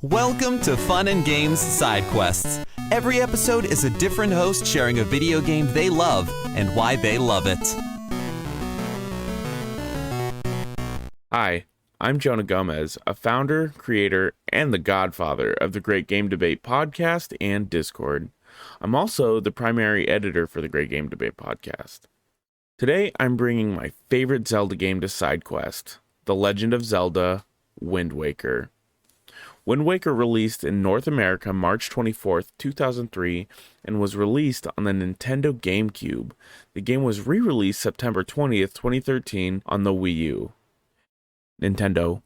Welcome to Fun and Games Side Quests. Every episode is a different host sharing a video game they love and why they love it. Hi, I'm Jonah Gomez, a founder, creator, and the godfather of the Great Game Debate podcast and Discord. I'm also the primary editor for the Great Game Debate podcast. Today, I'm bringing my favorite Zelda game to SideQuest, The Legend of Zelda: Wind Waker. Wind Waker released in North America March 24th, 2003, and was released on the Nintendo GameCube. The game was re-released September 20th, 2013 on the Wii U. Nintendo,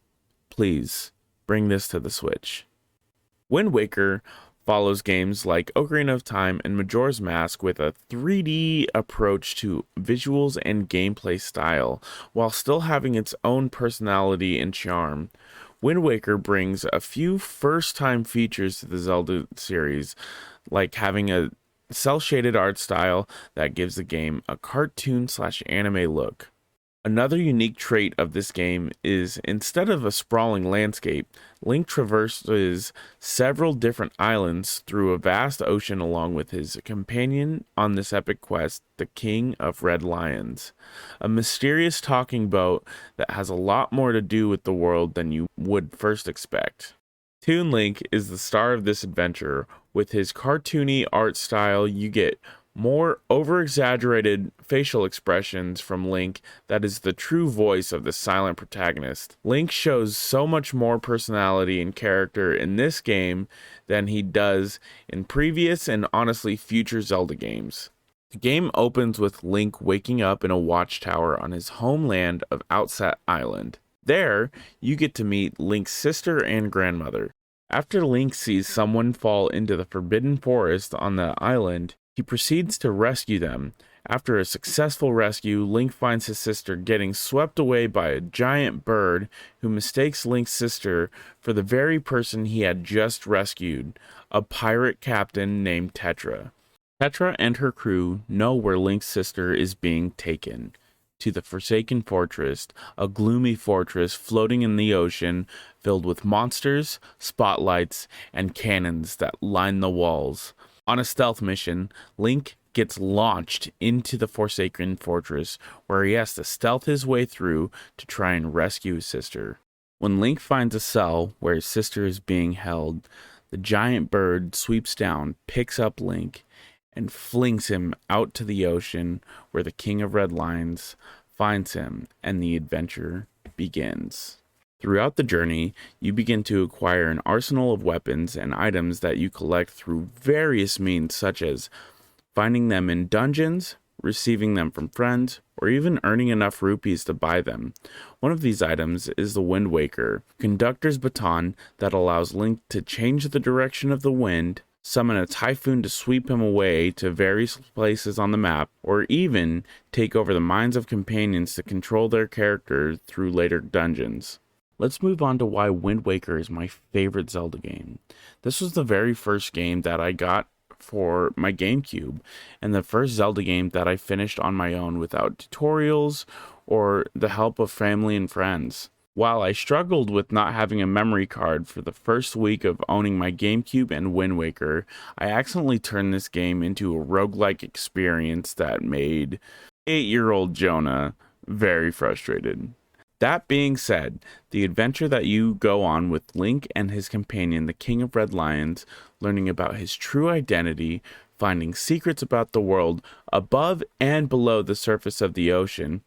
please bring this to the Switch. Wind Waker follows games like Ocarina of Time and Majora's Mask with a 3D approach to visuals and gameplay style, while still having its own personality and charm. Wind Waker brings a few first-time features to the Zelda series, like having a cel-shaded art style that gives the game a cartoon/anime look. Another unique trait of this game is, instead of a sprawling landscape, Link traverses several different islands through a vast ocean along with his companion on this epic quest, the King of Red Lions, a mysterious talking boat that has a lot more to do with the world than you would first expect. Toon Link is the star of this adventure. With his cartoony art style, you get more over-exaggerated facial expressions from Link that is the true voice of the silent protagonist. Link shows so much more personality and character in this game than he does in previous and honestly future Zelda games. The game opens with Link waking up in a watchtower on his homeland of Outset Island. There, you get to meet Link's sister and grandmother. After Link sees someone fall into the Forbidden Forest on the island, he proceeds to rescue them. After a successful rescue, Link finds his sister getting swept away by a giant bird who mistakes Link's sister for the very person he had just rescued, a pirate captain named Tetra. Tetra and her crew know where Link's sister is being taken, to the Forsaken Fortress, a gloomy fortress floating in the ocean filled with monsters, spotlights, and cannons that line the walls. On a stealth mission, Link gets launched into the Forsaken Fortress, where he has to stealth his way through to try and rescue his sister. When Link finds a cell where his sister is being held, the giant bird sweeps down, picks up Link, and flings him out to the ocean, where the King of Red Lions finds him, and the adventure begins. Throughout the journey, you begin to acquire an arsenal of weapons and items that you collect through various means, such as finding them in dungeons, receiving them from friends, or even earning enough rupees to buy them. One of these items is the Wind Waker, Conductors Baton, that allows Link to change the direction of the wind, summon a typhoon to sweep him away to various places on the map, or even take over the minds of companions to control their character through later dungeons. Let's move on to why Wind Waker is my favorite Zelda game. This was the very first game that I got for my GameCube, and the first Zelda game that I finished on my own without tutorials or the help of family and friends. While I struggled with not having a memory card for the first week of owning my GameCube and Wind Waker, I accidentally turned this game into a roguelike experience that made 8-year-old Jonah very frustrated. That being said, the adventure that you go on with Link and his companion, the King of Red Lions, learning about his true identity, finding secrets about the world above and below the surface of the ocean,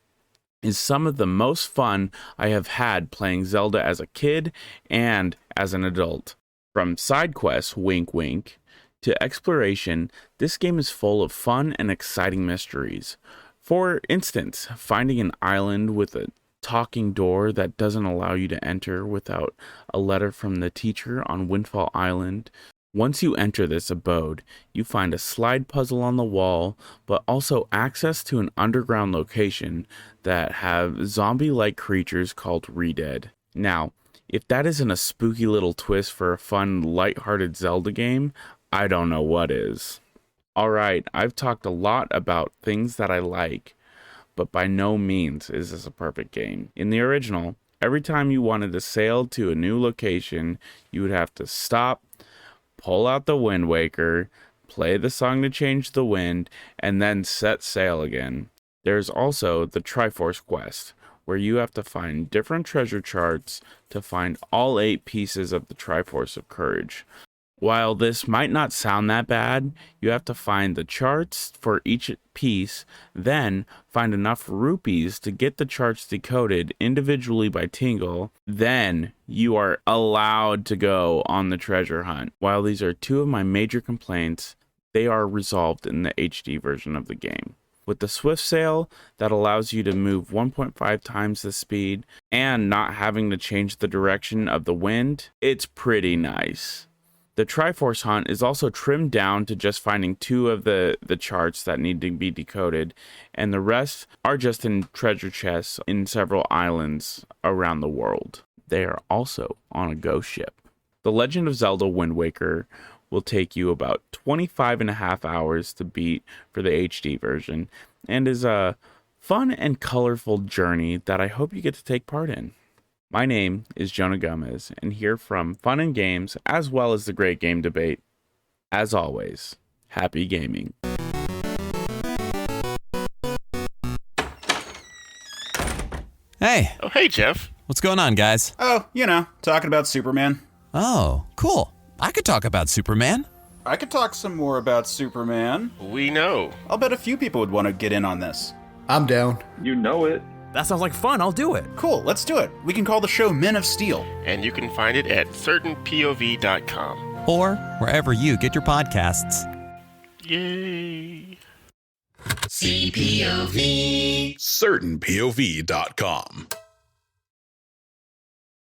is some of the most fun I have had playing Zelda as a kid and as an adult. From side quests, wink wink, to exploration, this game is full of fun and exciting mysteries. For instance, finding an island with a talking door that doesn't allow you to enter without a letter from the teacher on Windfall Island. Once you enter this abode, you find a slide puzzle on the wall, but also access to an underground location that have zombie-like creatures called Re-Dead. Now, if that isn't a spooky little twist for a fun, lighthearted Zelda game, I don't know what is. Alright, I've talked a lot about things that I like, but by no means is this a perfect game. In the original, every time you wanted to sail to a new location, you would have to stop, pull out the Wind Waker, play the song to change the wind, and then set sail again. There's also the Triforce Quest, where you have to find different treasure charts to find all 8 pieces of the Triforce of Courage. While this might not sound that bad, you have to find the charts for each piece, then find enough rupees to get the charts decoded individually by Tingle, then you are allowed to go on the treasure hunt. While these are 2 of my major complaints, they are resolved in the HD version of the game. With the Swift Sail, that allows you to move 1.5 times the speed and not having to change the direction of the wind, it's pretty nice. The Triforce Hunt is also trimmed down to just finding 2 of the charts that need to be decoded, and the rest are just in treasure chests in several islands around the world. They are also on a ghost ship. The Legend of Zelda Wind Waker will take you about 25.5 hours to beat for the HD version, and is a fun and colorful journey that I hope you get to take part in. My name is Jonah Gomez, and here from Fun and Games, as well as the Great Game Debate, as always, happy gaming. Hey, Oh, hey, Jeff. what's going on, guys? Oh, talking about Superman. Oh, cool. I could talk about Superman. I could talk some more about Superman. We know. I'll bet a few people would want to get in on this. I'm down. You know it. That sounds like fun. I'll do it. Cool, let's do it. We can call the show Men of Steel. And you can find it at certainpov.com. Or wherever you get your podcasts. Yay. CPOV. CertainPOV.com.